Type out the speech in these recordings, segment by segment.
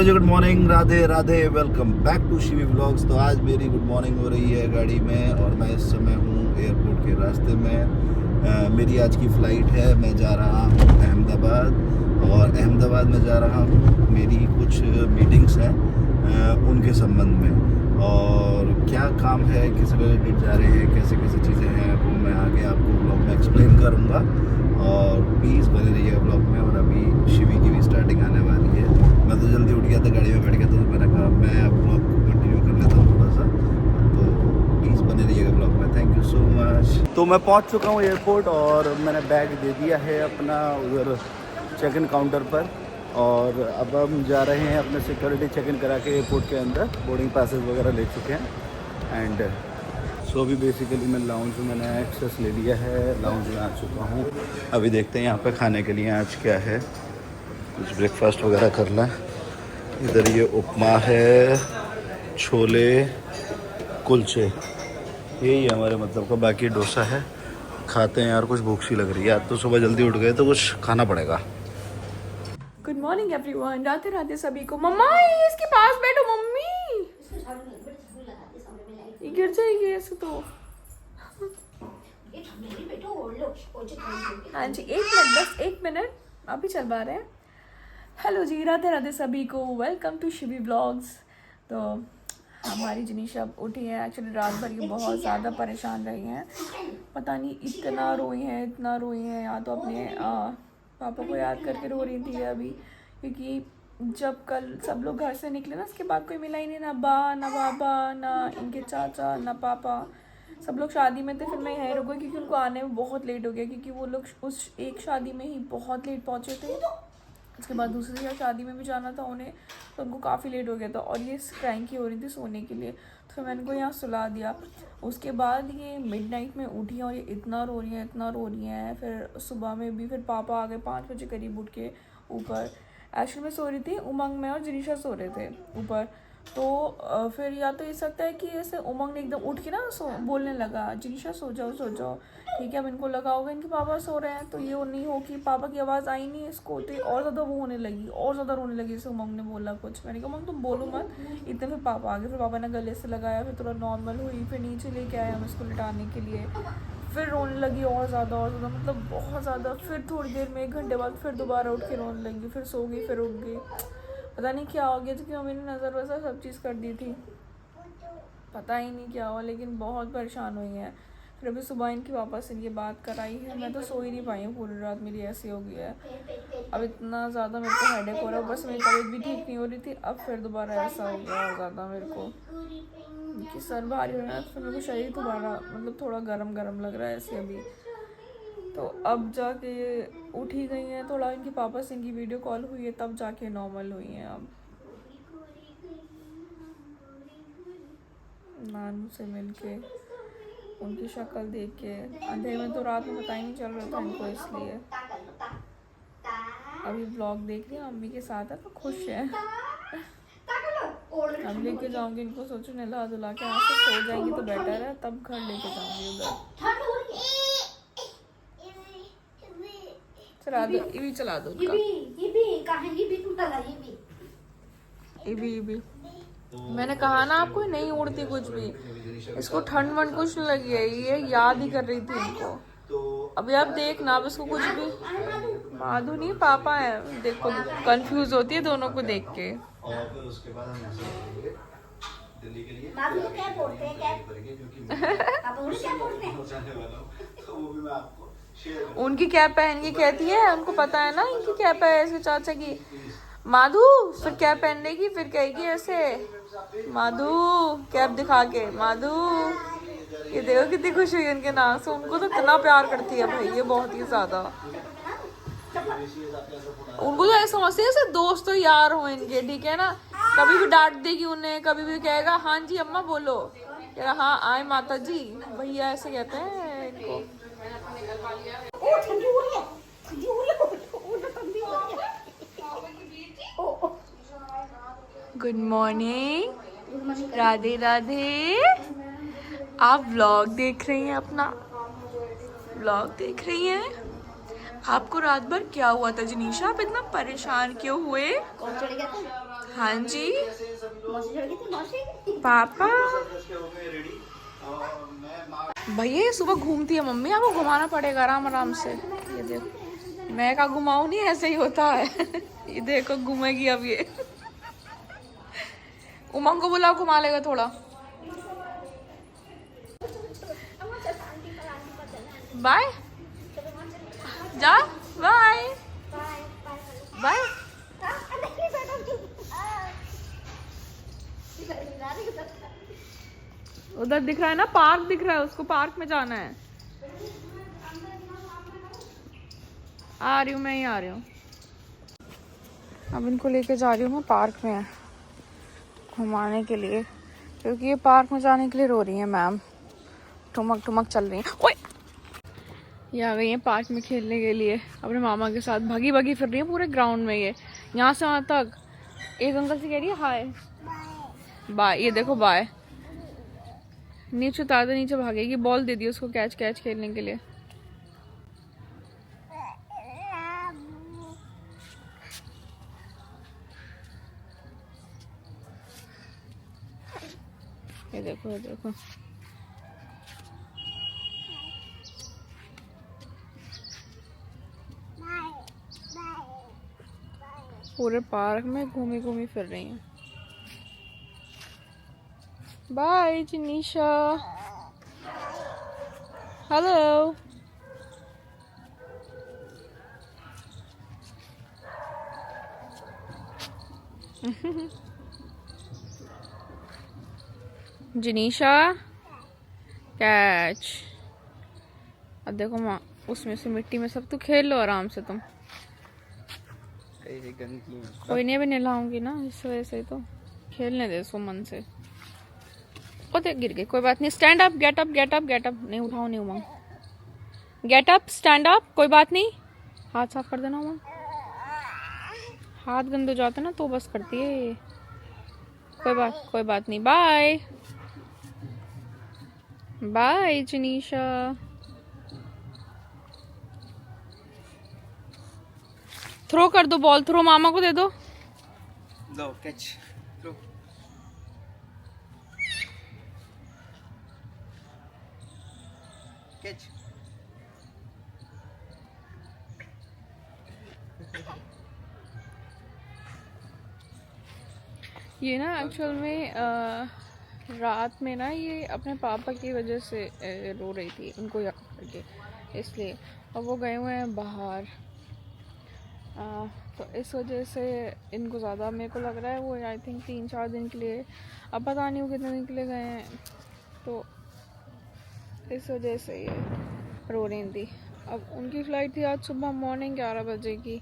Hello जी, good morning, Radhe Radhe, welcome back to Shivi vlogs. तो आज मेरी गुड मॉर्निंग हो रही है गाड़ी में और मैं इस समय हूँ एयरपोर्ट के रास्ते में। मेरी आज की फ़्लाइट है, मैं जा रहा हूँ अहमदाबाद और अहमदाबाद में जा रहा हूँ, मेरी कुछ मीटिंग्स हैं उनके संबंध में। और क्या काम है, किस रिलेटेड जा रहे हैं, कैसे कैसे चीज़ें हैं, वो मैं आगे आपको ब्लॉग में एक्सप्लेन करूँगा। और प्लीज़ बने रहिए ब्लॉग में। और अभी शिवी की भी स्टार्टिंग आने वाली है। मैं तो जल्दी उठ गया था, गाड़ी में बैठ गया था, तो मैंने कहा मैं ब्लॉग को कंटिन्यू कर लेता हूँ थोड़ा सा। तो प्लीज़ बने रहिएगा ब्लॉग में। Thank you so much. तो मैं पहुँच चुका हूँ एयरपोर्ट और मैंने बैग दे दिया है अपना उधर चेक इन काउंटर पर। और अब हम जा रहे हैं अपने सिक्योरिटी चेक इन करा के एयरपोर्ट के अंदर, बोर्डिंग पासेस वगैरह ले चुके हैं। एंड सो अभी बेसिकली मैं लाउंज में मैंने एक्सेस ले लिया है, लाउंज में आ चुका हूँ। अभी देखते हैं यहाँ पे खाने के लिए आज क्या है, कुछ ब्रेकफास्ट वगैरह करना है। इधर ये उपमा है, छोले, कुलचे, यही हमारे मतलब का। बाकी डोसा है, खाते हैं यार, कुछ भूख सी लग रही है। आज तो सुबह जल्दी उठ गए तो कुछ खाना पड़ेगा। Good morning everyone, Radhe Radhe सभी को। मम्मा ये इसके पास बैठो, मम्मी ये गिर जाएगी ऐसे तो। हाँ जी, 1 मिनट, बस 1 मिनट, अभी चलवा रहे हैं। हेलो जी, राधे राधे सभी को, वेलकम टू शिवी व्लॉग्स। तो हमारी जनीशा उठी है, एक्चुअली रात भर ये बहुत ज़्यादा परेशान रही हैं। पता नहीं इतना रोई हैं, या तो अपने पापा को याद करके रो रही थी अभी, क्योंकि जब कल सब लोग घर से निकले ना, उसके बाद कोई मिला ही नहीं, ना बाबा, ना इनके चाचा, ना पापा। सब लोग शादी में थे, फिर मैं यहीं रुक गई क्योंकि उनको आने में बहुत लेट हो गया, क्योंकि वो लोग उस एक शादी में ही बहुत लेट पहुँचे थे। उसके बाद दूसरी शादी में भी जाना था उन्हें, तो उनको काफ़ी लेट हो गया था और ये क्रैंकी हो रही थी सोने के लिए, तो फिर मैंने इनको यहाँ सुला दिया। उसके बाद ये मिडनाइट में उठी हैं और ये इतना रो रही हैं। फिर सुबह में भी फिर पापा आ गए 5 बजे करीब उठ के ऊपर। एक्चुअली मैं सो रही थी, उमंग में और जनीशा सो रहे थे ऊपर। तो फिर या तो ये सकता है कि ऐसे उमंग ने एकदम उठ के ना बोलने लगा, जनीशा सो जाओ। ठीक है, अब इनको लगा होगा इनके पापा सो रहे हैं, तो ये नहीं हो कि पापा की आवाज़ आई नहीं इसको, तो और ज़्यादा वो होने लगी, और ज़्यादा रोने लगी। जैसे उमंग ने बोला कुछ, मैंने कहा उमंग तुम बोलो मत। इतने फिर पापा आ गए, फिर पापा ने गले से लगाया, फिर थोड़ा नॉर्मल हुई, फिर नीचे लेके आए हम इसको लिटाने के लिए। फिर रोने लगी और ज़्यादा, मतलब बहुत ज़्यादा। फिर थोड़ी देर में 1 घंटे बाद फिर दोबारा उठ के रोने लगी, फिर सो गई, फिर उठ गई। पता नहीं क्या हो गया, क्योंकि मम्मी ने नज़र वज़र सब चीज़ कर दी थी, पता ही नहीं क्या हुआ, लेकिन बहुत परेशान हुई हैं। फिर अभी सुबह इनकी पापा से ये बात कराई है, मैं तो सो ही नहीं पाई हूँ पूरी रात, मेरी ऐसी हो गई है। अब इतना ज़्यादा मेरे को हेडेक हो रहा है, बस मेरी तबीयत भी ठीक नहीं हो रही थी, अब फिर दोबारा ऐसा हो गया और ज़्यादा मेरे को कि सर भारी हो रहा है, फिर मेरे को शरीर दोबारा मतलब थोड़ा गरम लग रहा है ऐसे अभी। तो अब जाके उठ ही गई हैं, थोड़ा इनके पापा से इनकी वीडियो कॉल हुई है, तब जाके नॉर्मल हुई हैं। अब नानू से मिलके, उनकी शक्ल देख के, अंधेरे में तो रात में पता ही नहीं चल रहा था इनको, इसलिए अभी व्लॉग देख रही हैं, मम्मी के साथ है तो खुश है। अब लेके जाऊंगी इनको, सोचो नहला धुला के यहाँ से सो जाएंगी तो बेटर है, तब घर लेके जाऊंगी उधर। चला दो, ये भी चला दो, ये भी। मैंने कहा ना आपको, नहीं उड़ती कुछ भी, इसको ठंड वंड कुछ नहीं लगी है, ये याद ही कर रही थी इनको। अभी आप देखना, अब इसको कुछ भी, माधु नहीं पापा है, देखो कंफ्यूज होती है दोनों को देख के। और फिर उसके बाद हम ऐसे करेंगे दिल्ली के लिए, माधु क्या बोलते हैं, क्या तो वो भी मैं आपको शेयर करूंगा। उनकी कैप पहन के कहती है, उनको पता है ना इनकी कैप है इसके चाचा की। माधु फिर कैप पहन लेगी, फिर कहेगी ऐसे, माधु कैप दिखा के, माधु। ये देखो कितनी खुश हुई उनके नाम से, उनको तो इतना प्यार करती है भाई ये, बहुत ही ज्यादा। उनको तो ऐसा समझते हैं जैसे दोस्त तो यार हो इनके, ठीक है ना। कभी भी डांट देगी उन्हें, कभी भी कहेगा हाँ जी अम्मा बोलो, कह रहा हाँ आए माता जी, भैया ऐसे कहते हैं इनको। Good morning, Radhe Radhe. आप व्लॉग देख रही हैं, अपना व्लॉग देख रही हैं। आपको रात भर क्या हुआ था जनीशा, आप इतना परेशान क्यों हुए? कौन चले गया था? हाँ जी पापा। भैया सुबह घूमती है मम्मी, आपको घुमाना पड़ेगा आराम आराम से। ये देखो मैं का घुमाऊं नहीं, ऐसे ही होता है। ये देखो घूमेगी अब ये। उमंग को बुलाओ, घुमा लेगा थोड़ा। बाय जा, बाय बाय। उधर दिख रहा है ना पार्क, दिख रहा है उसको, पार्क में जाना है। आ रही हूँ मैं, ही आ रही हूँ। अब इनको लेके जा रही हूँ मैं पार्क में घुमाने के लिए, क्योंकि ये पार्क में जाने के लिए रो रही है मैम। ठुमक ठुमक चल रही है। ओए ये आ गई है पार्क में खेलने के लिए अपने मामा के साथ। भागी भागी फिर रही है पूरे ग्राउंड में, ये यहाँ से वहाँ तक। एक अंकल से कह रही है हाय बाय। ये देखो बाय। नीचे उतार दे, नीचे भागेगी। बॉल दे दी उसको, कैच कैच खेलने के लिए। ये देखो ये देखो। पूरे पार्क में घूमी घूमी फिर रही है। Bye Jinisha. Hello. Jinisha catch. अब देखो माँ उसमें से मिट्टी में सब। तू खेल लो आराम से तुम। कोई नहीं, भी नहलाऊंगी ना इस वजह से। तो खेलने दे इसको मन से। ओ देख गिर गई, कोई बात नहीं। Stand up, get up, get up, get up. नहीं उठाओ नहीं उमंग। गेट अप, स्टैंड अप, कोई बात नहीं। हाथ साफ कर देना उमंग, हाथ गंदे हो जाते ना तो बस करती है ये। कोई बात नहीं। Bye bye जनीशा। थ्रो कर दो बॉल, थ्रो मामा को दे दो। लो कैच, थ्रो। कैच। ये ना एक्चुअल में रात में ना ये अपने पापा की वजह से रो रही थी, उनको याद करके, इसलिए। और वो गए हुए हैं बाहर, तो इस वजह से इनको ज़्यादा मेरे को लग रहा है। वो आई थिंक 3-4 दिन के लिए, अब पता नहीं वो कितने दिन के लिए गए हैं, तो इस वजह से ये रो रही थी। अब उनकी फ़्लाइट थी आज सुबह मॉर्निंग 11 बजे की,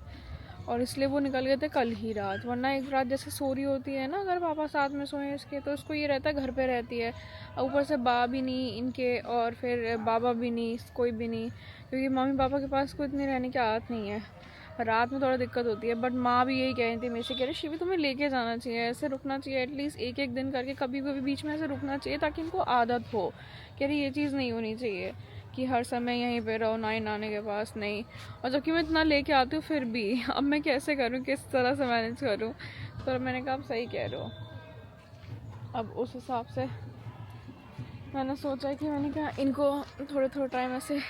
और इसलिए वो निकल गए थे कल ही रात। वरना एक रात जैसे सो रही होती है ना अगर पापा साथ में सोए इसके, तो इसको ये रहता है घर पे रहती है। ऊपर से बा भी नहीं इनके, और फिर बाबा भी नहीं, कोई भी नहीं, क्योंकि मम्मी पापा के पास कोई इतनी रहने की आदत नहीं है। रात में थोड़ा दिक्कत होती है। बट माँ भी यही कह रही थी, मेरे से कह रही शिवी तुम्हें लेके जाना चाहिए, ऐसे रुकना चाहिए एटलीस्ट एक दिन करके, कभी कभी बीच में ऐसे रुकना चाहिए ताकि इनको आदत हो। कह रही ये चीज़ नहीं होनी चाहिए कि हर समय यहीं पे रहो, नानी नाने के पास नहीं। और जबकि मैं इतना लेके आती हूँ फिर भी अब मैं कैसे करूँ, किस तरह से मैनेज करूँ। तो मैंने कहा आप सही कह रहे हो। अब उस हिसाब से मैंने सोचा कि मैंने कहा इनको थोड़े टाइम ऐसे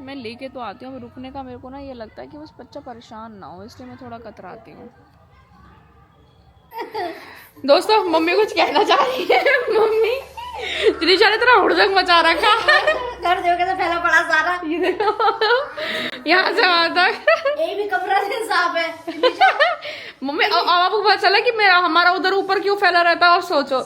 मैं लेके तो आती हूँ। अब रुकने का मेरे को ना ये लगता है कि बस बच्चा परेशान ना हो, इसलिए मैं थोड़ा कतराती हूँ। दोस्तों मम्मी कुछ कहना चाह रही है। मम्मी जिनीशा ने तेरा हुड़दंग मचा रखा घर देखो कैसे फैला पड़ा सारा। ये देखो यहाँ से वहां तक एक भी कमरा नहीं साफ है। मम्मी अब आपको पता चला कि मेरा हमारा उधर ऊपर क्यों फैला रहता है। और सोचो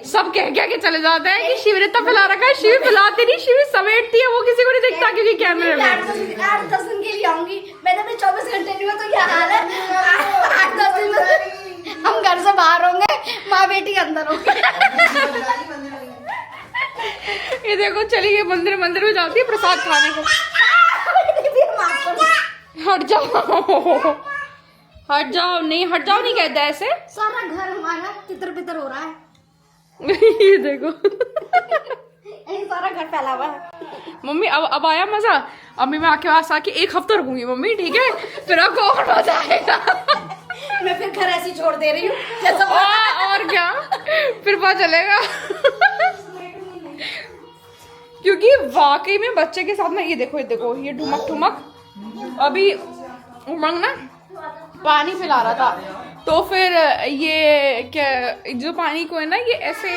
सब कह के चले जाते हैं कि शिविर इतना फैला रखा है। शिविर फैलाती नहीं, शिविर समेटती है, वो किसी को नहीं दिखता क्योंकि कैमरे में। 8-10 दिन के लिए आऊंगी मैं, तो 24 घंटे नहीं हुआ तो क्या हाल है। 8-10 दिन में हम घर से बाहर होंगे, माँ बेटी अंदर होंगे। ये देखो चली गई मंदिर में जाती है प्रसाद खाने को। हट जाओ नहीं कहता ऐसे। सारा घर हमारा तितर बितर हो रहा है। ये देखो सारा घर फैला हुआ है। मम्मी अब आया मजा। अम्मी मैं आके पास आके 1 हफ्ता रुकूंगी मम्मी, ठीक है, फिर आपको और मजा आएगा। मैं फिर घर ऐसी छोड़ दे रही हूँ जैसा और क्या, फिर पता चलेगा। क्योंकि वाकई में बच्चे के साथ में ये देखो ये ठुमक ठुमक अभी उमंग ना पानी पिला रहा था, तो फिर ये क्या जो पानी को है ना ये ऐसे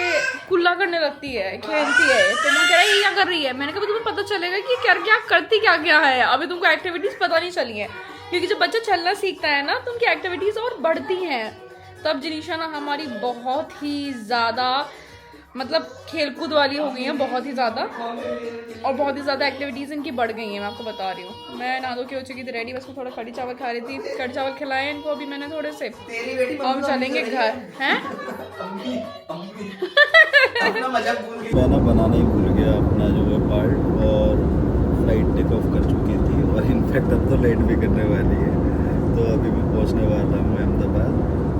कुल्ला करने लगती है, खेलती है। तो मैं कह रहा ये क्या कर रही है, मैंने कहा तुम्हें पता चलेगा कि क्या क्या करती क्या क्या है। अभी तुमको एक्टिविटीज पता नहीं चली है, क्योंकि जब बच्चा चलना सीखता है ना तो उनकी एक्टिविटीज और बढ़ती हैं। तब जिनीशा ना हमारी बहुत ही ज़्यादा मतलब खेलकूद वाली हो गई हैं, बहुत ही ज़्यादा, और बहुत ही ज़्यादा एक्टिविटीज़ इनकी बढ़ गई हैं। मैं आपको बता रही हूँ। मैं नहा धो के हो चुकी थी रेडी, बस मैं थोड़ा कड़ी चावल खा रही थी, कड़ी चावल खिलाए इनको अभी मैंने थोड़े से, और हम चलेंगे घर। हैं मैं ना बनाना ही भूल गया अपना जो है पार्ट, और फ्लाइट टेक ऑफ कर चुकी थी, और इनफैक्ट अब तो लेट भी करने वाली है। तो अभी मैं पहुंचने वाला हूँ अहमदाबाद,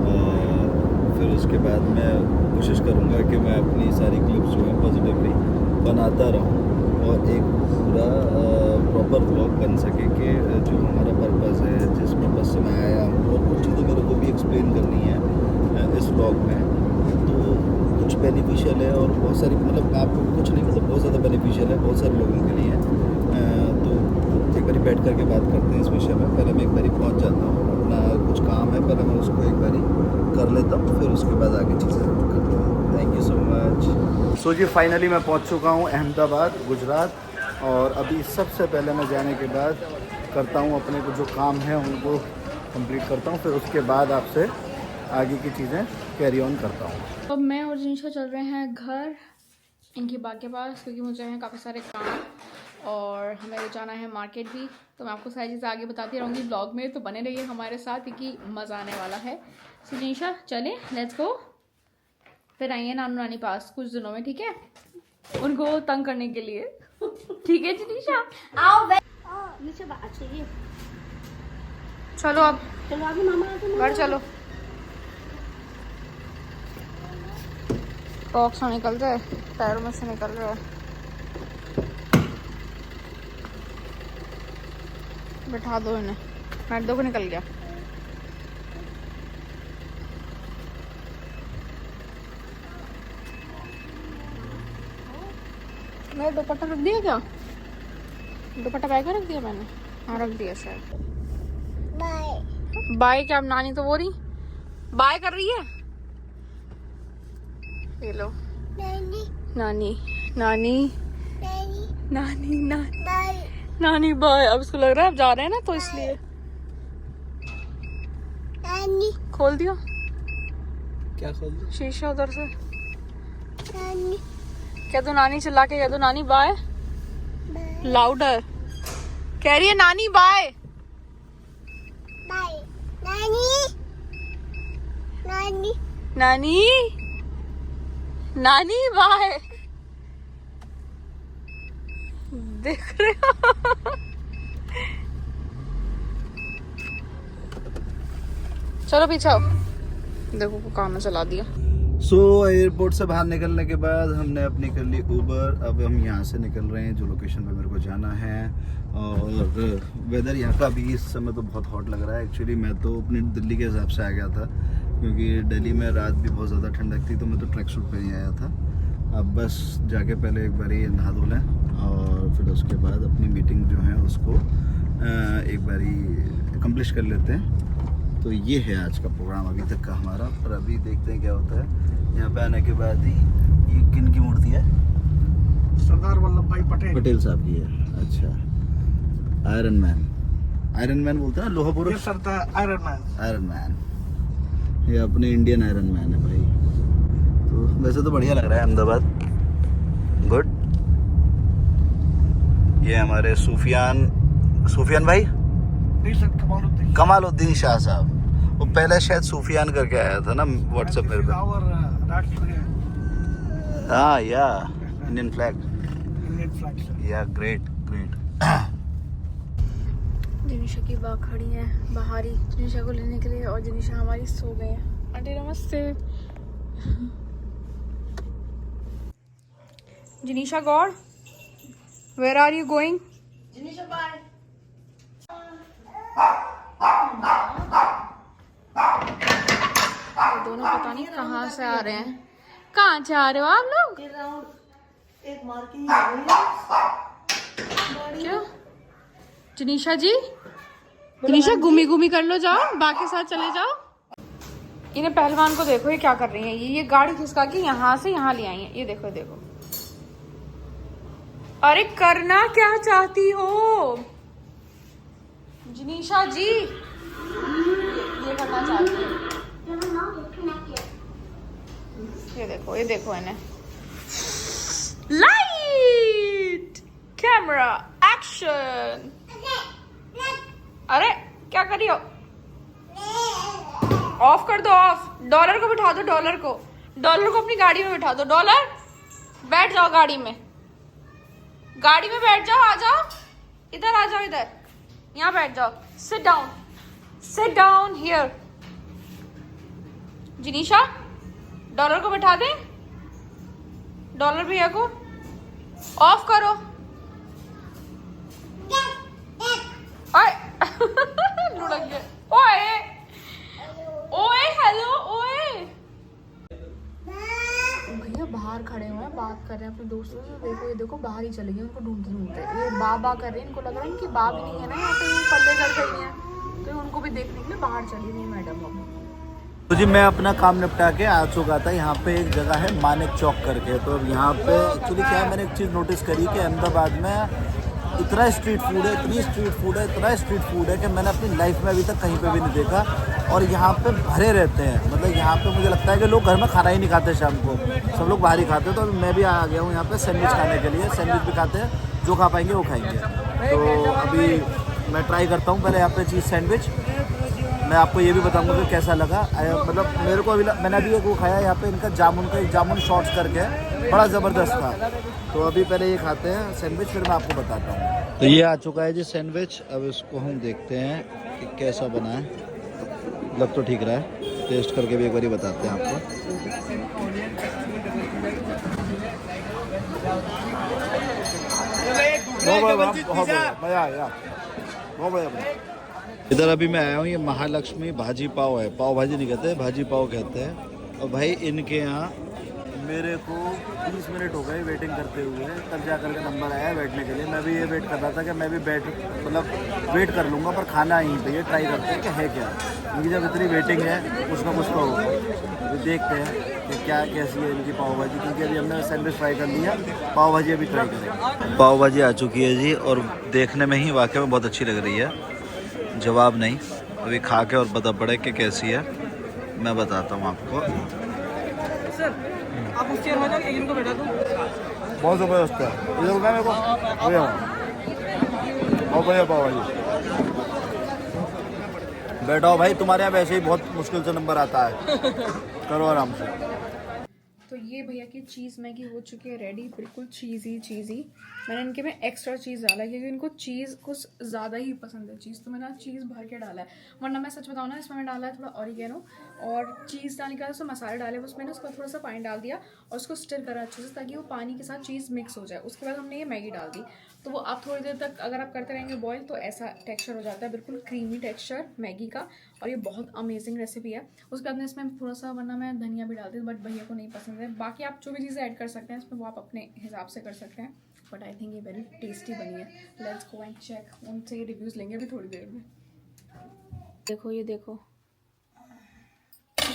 और फिर उसके बाद मैं कोशिश करूँगा कि मैं अपनी सारी क्लिप्स जो है पॉजिटिवली बनाता रहूँ, और एक पूरा प्रॉपर व्लॉग बन सके कि जो हमारा पर्पस है, जिस पर्पस से मैं आया हूँ, और कुछ चीज़ें मेरे को भी एक्सप्लेन करनी है इस व्लॉग में। तो कुछ बेनिफिशियल है और बहुत सारी, मतलब आपको कुछ नहीं, मतलब बहुत ज़्यादा बेनिफिशियल है बहुत सारे लोगों के लिए। तो एक बारी बैठ करके बात करते हैं इस विषय में। पहले मैं एक बारी पहुंच जाता हूँ, अपना कुछ काम है पहले मैं उसको एक बारी कर लेता हूँ, फिर उसके बाद आगे चीज़ें करते हैं। Thank you so much. So जी फाइनली मैं पहुँच चुका हूँ अहमदाबाद, गुजरात, और अभी सबसे पहले मैं जाने के बाद करता हूँ अपने को जो काम है उनको कंप्लीट करता हूँ, फिर उसके बाद आपसे आगे की चीज़ें कैरी ऑन करता हूँ। अब मैं और जिनीशा चल रहे हैं घर इनकी बाग के पास, क्योंकि मुझे हैं काफ़ी सारे काम, और हमें जाना है मार्केट भी। तो मैं आपको सारी चीज़ें आगे बताती रहूँगी ब्लॉग में, तो बने रहिए हमारे साथ, क्योंकि मज़ा आने वाला है। सो जिनीशा चलें, लेट्स गो। फिर आइए नानू नानी पास कुछ दिनों में, ठीक है, उनको तंग करने के लिए। ठीक है जिनीशा, आओ नीचे बात चाहिए। चलो अब चलो आगे मामा घर चलो। टॉक्स से निकल जाए, पैरों में से निकल रहा है। बैठा दो इन्हें, बैठ दो, को निकल गया। मेरा दुपट्टा रख दिया क्या? दुपट्टा बैग में रख दिया मैंने? हाँ रख दिया शायद। बाय बाय क्या? अब नानी तो वो रही बाय कर रही है। ये लो नानी नानी नानी नानी नानी नानी बाय। अब इसको लग रहा है अब जा रहे हैं ना, तो इसलिए नानी खोल दिया। क्या खोल दिया? शीशा उधर से। नानी कह दो, नानी चिल्ला के कह दो नानी बाय, लाउडर। कह रही है नानी बाय बाय नानी नानी नानी नानी बाय। देख रहे हो? चलो पीछे आओ, देखो वो काम में चला दिया। सो एयरपोर्ट से बाहर निकलने के बाद हमने अपनी कर ली उबर। अब हम यहाँ से निकल रहे हैं जो लोकेशन पे मेरे को जाना है। और वेदर यहाँ का भी इस समय तो बहुत हॉट लग रहा है। एक्चुअली मैं तो अपनी दिल्ली के हिसाब से आ गया था, क्योंकि दिल्ली में रात भी बहुत ज़्यादा ठंडक थी, तो मैं तो ट्रैक सूट पर ही आया था। अब बस जाके पहले एक बारी नहा धो लें, और फिर उसके बाद अपनी मीटिंग जो है उसको एक बारी अकम्प्लिश कर लेते हैं। तो ये है आज का प्रोग्राम अभी तक का हमारा, पर अभी देखते हैं क्या होता है। यहाँ पे आने के बाद ही, ये किन की मूर्ति है? सरदार वल्लभ भाई पटेल साहब की है। अच्छा, आयरन मैन बोलते हैं ना, लोहा पुरुष। सरदार आयरन मैन, ये अपने इंडियन आयरन मैन है भाई। तो वैसे तो बढ़िया लग रहा है अहमदाबाद, गुड। ये हमारे सूफियान भाई, कमालुद्दीन शाह साहब, वो पहले शायद सूफियान करके आया था ना व्हाट्सएप मेरे पे। हाँ या इंडियन फ्लैग या ग्रेट। जिनीशा की बात खड़ी है बाहर ही जिनीशा को लेने के लिए, और जिनीशा हमारी सो गए हैं। आंटी नमस्ते। Jinisha God, where are you going? Jinisha bye. ये दोनों पता नहीं कहाँ से आ रहे हैं। कहाँ से आ रहे हो आप लोग? एक मार्किंग आ गई है। क्यों जनीशा जी? जनीशा घूमी घूमी कर लो, जाओ बाकी साथ चले जाओ। इन्हें पहलवान को देखो ये क्या कर रही है। ये गाड़ी खिसका के यहाँ से यहाँ ले आई है। ये देखो देखो। अरे करना क्या चाहती हो जनीशा जी? ये करना चाहती है। ये देखो इन्हें। Light camera action. अरे क्या कर रही हो? ऑफ कर दो, ऑफ। डॉलर को बिठा दो, डॉलर को अपनी गाड़ी में बिठा दो। डॉलर बैठ जाओ गाड़ी में बैठ जाओ। आ जाओ इधर, आ जाओ इधर, यहाँ बैठ जाओ। Sit down here. Jinisha dollar को बिठा दे। डॉलर भैया को ऑफ करो। ओए लुढ़क गया। ओए ओए हेलो ओए। भैया बाहर खड़े हुए हैं, बात कर रहे हैं अपने दोस्तों से। देखो ये देखो बाहर ही चले गए उनको ढूंढते। ये बा कर रहे हैं। इनको लग रहा है इनकी बा भी नहीं है ना यहाँ पे, पल्ले कर गई है, तो उनको भी देखने के लिए बाहर चली गई मैडम। तो जी मैं अपना काम निपटा के आ चुका था। यहाँ पे एक जगह है मानिक चौक करके। तो यहाँ पे एक्चुअली क्या है, मैंने एक चीज़ नोटिस करी कि अहमदाबाद में इतना स्ट्रीट फूड है कि मैंने अपनी लाइफ में अभी तक कहीं पे भी नहीं देखा। और यहाँ पे भरे रहते हैं। मतलब यहाँ पे मुझे लगता है कि लोग घर में खाना ही नहीं खाते शाम को, सब लोग बाहर ही खाते हैं। तो मैं भी आ गया हूँ यहाँ पे सैंडविच खाने के लिए। सैंडविच भी खाते हैं, जो खा पाएंगे वो खाएंगे। तो अभी मैं ट्राई करता हूँ पहले यहाँ पे चीज़ सैंडविच। मैं आपको ये भी बताऊंगा कि कैसा लगा। मतलब मेरे को मैंने अभी एक वो खाया यहाँ पे, इनका जामुन शॉर्ट्स करके बड़ा ज़बरदस्त था। तो अभी पहले ये खाते हैं सैंडविच, फिर मैं आपको बताता हूँ। तो ये आ चुका है जी सैंडविच। अब इसको हम देखते हैं कि कैसा बना है। लग तो ठीक रहा है, टेस्ट करके भी एक बार बताते हैं आपको। मज़ा आया, बहुत बढ़िया। इधर अभी मैं आया हूँ, ये महालक्ष्मी भाजी पाव है। पाव भाजी नहीं कहते, भाजी पाव कहते हैं। और भाई इनके यहाँ मेरे को 20 मिनट हो गए वेटिंग करते हुए। तब जा करके नंबर आया बैठने के लिए। मैं भी ये वेट कर रहा था कि मैं भी वेट कर लूँगा, पर खाना यहीं पे ये ट्राई करते हैं कि है क्या। क्योंकि जब इतनी वेटिंग है कुछ ना कुछ तो होगा। तो देखते हैं कि क्या कैसी है इनकी पाव भाजी। क्योंकि अभी हमने सैंडविच ट्राई कर लिया, पाव भाजी अभी ट्राई करेंगे। पाव भाजी आ चुकी है जी, और देखने में ही वाकई में बहुत अच्छी लग रही है। जवाब नहीं, अभी खा के और पता पड़े कि कैसी है। मैं बताता हूँ आपको। सर आप उस चेयर में जाओ, इनको बैठा दो। बहुत ज़बरदस्त है ये मेरे को। बहुत बढ़िया पाव भाजी। बैठाओ भाई, तुम्हारे यहाँ वैसे ही बहुत मुश्किल से नंबर आता है, करो आराम से। तो ये भैया की चीज़ मैगी हो चुकी है रेडी, बिल्कुल चीज़ी। मैंने इनके में एक्स्ट्रा चीज़ डाला है क्योंकि इनको चीज़ कुछ ज़्यादा ही पसंद है चीज़। तो मैंने चीज़ भर के डाला है, वरना मैं सच बताऊँ ना, इसमें मैं डाला है थोड़ा ऑरिगेनो और चीज़ डालने के बाद उसमें मसाले डाले, उसमें ना उसको थोड़ा सा पानी डाल दिया और उसको स्टिर करा अच्छे से ताकि वो पानी के साथ चीज़ मिक्स हो जाए। उसके बाद हमने ये मैगी डाल दी। तो वो आप थोड़ी देर तक अगर आप करते रहेंगे बॉईल तो ऐसा टेक्सचर हो जाता है, बिल्कुल क्रीमी टेक्सचर मैगी का। और ये बहुत अमेजिंग रेसिपी है। उसके बाद में इसमें थोड़ा सा, वरना मैं धनिया भी डालती हूँ बट भैया को नहीं पसंद है। बाकी आप जो भी चीज़ें ऐड कर सकते हैं इसमें वो आप अपने हिसाब से कर सकते हैं। बट आई थिंक ये वेरी टेस्टी बनी है। लेट्स गो एंड चेक, उनसे ये रिव्यूज़ लेंगे अभी थोड़ी देर में। देखो ये देखो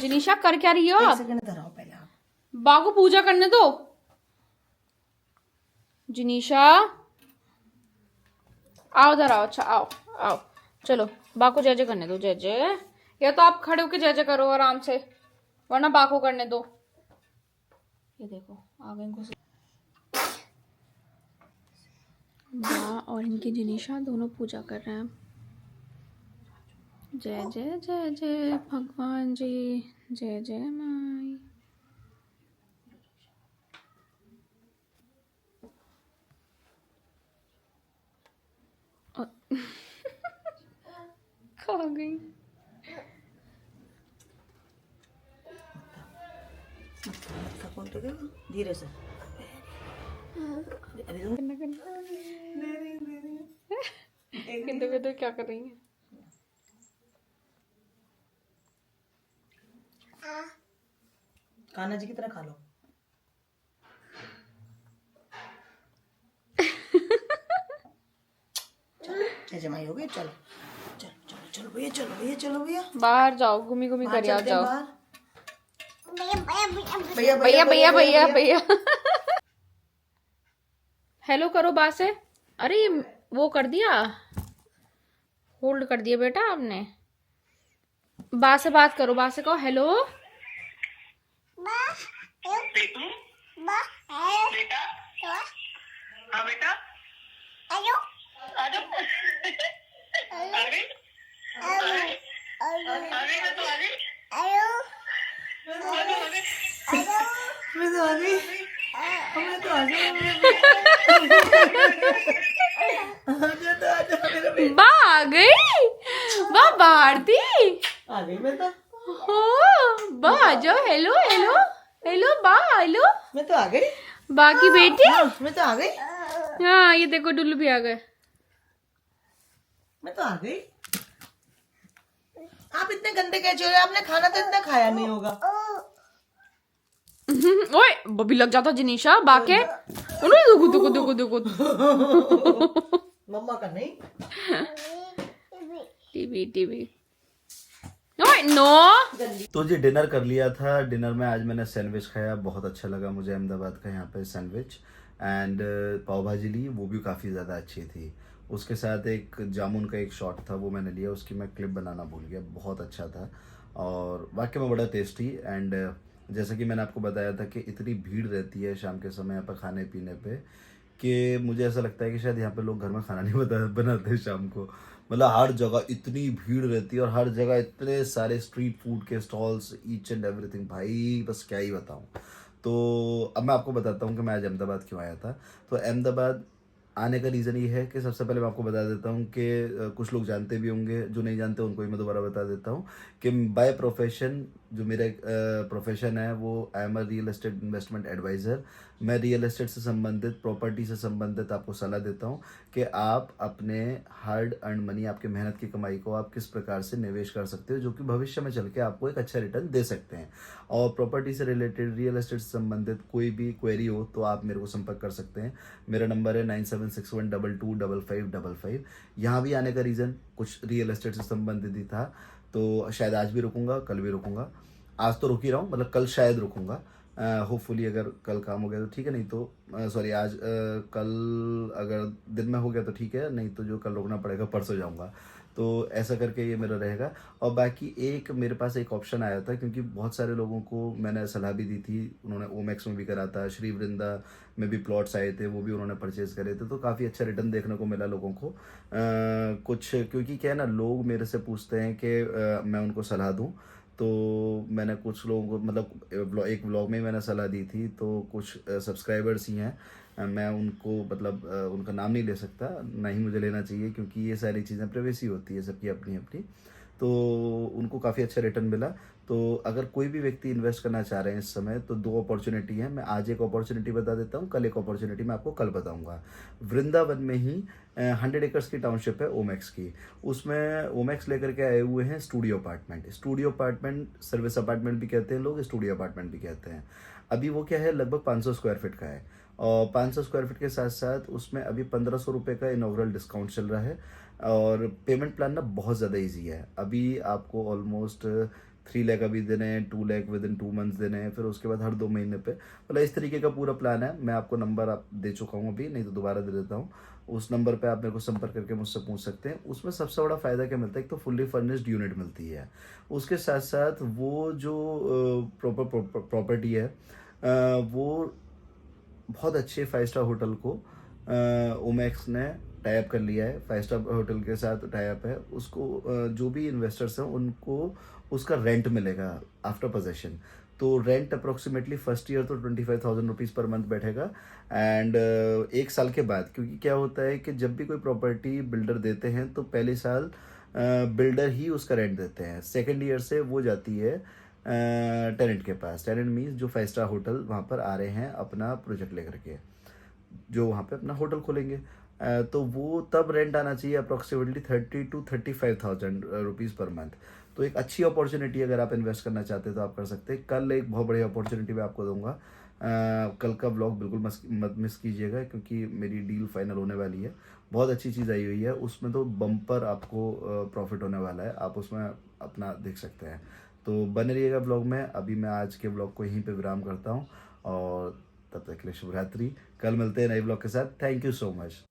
जिनीशा कर क्या रही हो आप? बागो पूजा करने दो। जिनीशा आओ इधर आओ। अच्छा आओ चलो, बाको जय जय करने दो। जय जय, या तो आप खड़े होके जय जय करो आराम से, वरना बाको करने दो। ये देखो आ गए इनको माँ और इनकी जिनीशा दोनों पूजा कर रहे हैं। जय जय जय जय भगवान जी, जय जय माई। खा गई। धीरे से किंतु क्या कर रही है? कान्हा जी की तरह खा लो। जय जमाई हो गई। चलो चलो चलो चलो भैया, चलो भैया, चलो भैया, बाहर जाओ, घूमी घूमी कर आ जाओ। भैया भैया भैया भैया भैया हेलो करो बा से। अरे वो कर दिया, होल्ड कर दिया बेटा आपने। बा से बात करो, बा से कहो हेलो। मैं तो आ गई, मैं तो आ गई। बा आ गई, बा बाहर थी। आ गई मैं तो। हो बा आ जाओ। हेलो हेलो हेलो बा, हेलो। मैं तो आ गई। बा की बेटी। मैं तो आ गई। हाँ ये देखो डुल्लू भी आ गए। मैं तो आ गई। आप इतने गंदे कैसे हो रहे? आपने खाना तो इतना खाया नहीं होगा। ओए बबी लग जाता जिनीशा बाके। दुगु दुगु दुगु दुगु। मम्मा का नहीं। TV TV. ओए नो। तो जी डिनर कर लिया था। डिनर में आज मैंने सैंडविच खाया, बहुत अच्छा लगा मुझे अहमदाबाद का यहाँ पे सैंडविच। एंड पाव भाजी ली, वो भी काफ़ी ज़्यादा अच्छी थी। उसके साथ एक जामुन का एक शॉट था, वो मैंने लिया, उसकी मैं क्लिप बनाना भूल गया, बहुत अच्छा था और वाकई में बड़ा टेस्टी। एंड जैसा कि मैंने आपको बताया था कि इतनी भीड़ रहती है शाम के समय यहाँ पर खाने पीने पे कि मुझे ऐसा लगता है कि शायद यहाँ पे लोग घर में खाना नहीं बनाते शाम को। मतलब हर जगह इतनी भीड़ रहती है और हर जगह इतने सारे स्ट्रीट फूड के स्टॉल्स, ईच एंड एवरीथिंग, भाई बस क्या ही बताऊँ। तो अब मैं आपको बताता हूँ कि मैं आज अहमदाबाद क्यों आया था। तो अहमदाबाद आने का रीज़न ये है कि सबसे पहले मैं आपको बता देता हूँ कि कुछ लोग जानते भी होंगे, जो नहीं जानते उनको भी मैं दोबारा बता देता हूँ कि बाय प्रोफेशन जो मेरा प्रोफेशन है वो I am a real estate investment advisor. मैं रियल एस्टेट से संबंधित, प्रॉपर्टी से संबंधित आपको सलाह देता हूँ कि आप अपने हार्ड अर्न मनी, आपकी मेहनत की कमाई को आप किस प्रकार से निवेश कर सकते हो जो कि भविष्य में चल के आपको एक अच्छा रिटर्न दे सकते हैं। और प्रॉपर्टी से रिलेटेड, रियल एस्टेट से संबंधित कोई भी क्वेरी हो तो आप मेरे को संपर्क कर सकते हैं। मेरा नंबर है 9761225555। यहाँ भी आने का रीज़न कुछ रियल एस्टेट से संबंधित ही था, तो शायद आज भी रुकूंगा, कल भी रुकूंगा। आज तो रुक ही रहा हूँ, मतलब कल शायद रुकूंगा। होपफुली अगर कल काम हो गया तो ठीक है, नहीं तो सॉरी आज कल अगर दिन में हो गया तो ठीक है, नहीं तो जो कल रुकना पड़ेगा परसों जाऊंगा। तो ऐसा करके ये मेरा रहेगा। और बाकी एक मेरे पास एक ऑप्शन आया था, क्योंकि बहुत सारे लोगों को मैंने सलाह भी दी थी, उन्होंने ओमैक्स में भी करा था, श्री वृंदा में भी प्लॉट्स आए थे, वो भी उन्होंने परचेज करे थे, तो काफ़ी अच्छा रिटर्न देखने को मिला लोगों को। कुछ क्योंकि क्या है ना, लोग मेरे से पूछते हैं कि मैं उनको सलाह दूँ, तो मैंने कुछ लोगों को, मतलब एक व्लॉग में मैंने सलाह दी थी, तो कुछ सब्सक्राइबर्स ही हैं, मैं उनको मतलब उनका नाम नहीं ले सकता, ना ही मुझे लेना चाहिए, क्योंकि ये सारी चीज़ें प्राइवेसी होती है सबकी अपनी अपनी। तो उनको काफ़ी अच्छा रिटर्न मिला। तो अगर कोई भी व्यक्ति इन्वेस्ट करना चाह रहे हैं इस समय, तो दो अपॉर्चुनिटी है। मैं आज एक अपॉर्चुनिटी बता देता हूँ, कल एक अपॉर्चुनिटी मैं आपको कल बताऊँगा। वृंदावन में ही 100 एकर्स की टाउनशिप है ओमैक्स की, उसमें ओमैक्स लेकर के आए हुए हैं studio apartment. Studio apartment, service apartment भी कहते हैं लोग, स्टूडियो अपार्टमेंट भी कहते हैं। अभी वो क्या है, लगभग 500 स्क्वायर फीट का है, और 500 स्क्वायर फीट के साथ साथ उसमें अभी 1500 रुपये का इनॉग्रल डिस्काउंट चल रहा है। और पेमेंट प्लान ना बहुत ज़्यादा इजी है। अभी आपको ऑलमोस्ट 3 लाख अभी देने हैं, 2 लाख विद इन 2 मंथ्स देने हैं, फिर उसके बाद हर 2 महीने पे, मतलब इस तरीके का पूरा प्लान है। मैं आपको नंबर आप दे चुका हूँ अभी, नहीं तो दोबारा दे देता हूँ। उस नंबर पे आप मेरे को संपर्क करके मुझसे पूछ सकते हैं। उसमें सबसे बड़ा फ़ायदा क्या मिलता है, एक तो फुल्ली फर्निश्ड यूनिट मिलती है, उसके साथ साथ वो जो प्रॉपर्टी है वो बहुत अच्छे 5 स्टार होटल को ओमैक्स ने टाई अप कर लिया है। 5 स्टार होटल के साथ टाई अप है, उसको जो भी इन्वेस्टर्स हैं उनको उसका रेंट मिलेगा आफ्टर पोजेशन। तो रेंट अप्रोक्सीमेटली फर्स्ट ईयर तो 25,000 रुपीज़ पर मंथ बैठेगा। एंड 1 साल के बाद, क्योंकि क्या होता है कि जब भी कोई प्रॉपर्टी बिल्डर देते हैं तो पहले साल बिल्डर ही उसका रेंट देते हैं, सेकेंड ईयर से वो जाती है टेनेंट के पास। टेनेंट मीन्स जो 5 स्टार होटल वहाँ पर आ रहे हैं अपना प्रोजेक्ट लेकर के, जो वहाँ पे अपना होटल खोलेंगे, तो वो तब रेंट आना चाहिए approximately 30,000 to 35,000 rupees per month. तो एक अच्छी अपॉर्चुनिटी अगर आप इन्वेस्ट करना चाहते हैं तो आप कर सकते हैं। कल एक बहुत बड़ी अपॉर्चुनिटी मैं आपको दूंगा, कल का व्लॉग बिल्कुल मत मिस कीजिएगा, क्योंकि मेरी डील फाइनल होने वाली है। बहुत अच्छी चीज़ आई हुई है, उसमें तो बम्पर आपको प्रॉफिट होने वाला है, आप उसमें अपना देख सकते हैं। तो बने रहिएगा व्लॉग में। अभी मैं आज के व्लॉग को यहीं पे विराम करता हूँ और तब तक के लिए शुभ रात्रि। कल मिलते हैं नए व्लॉग के साथ। Thank you so much.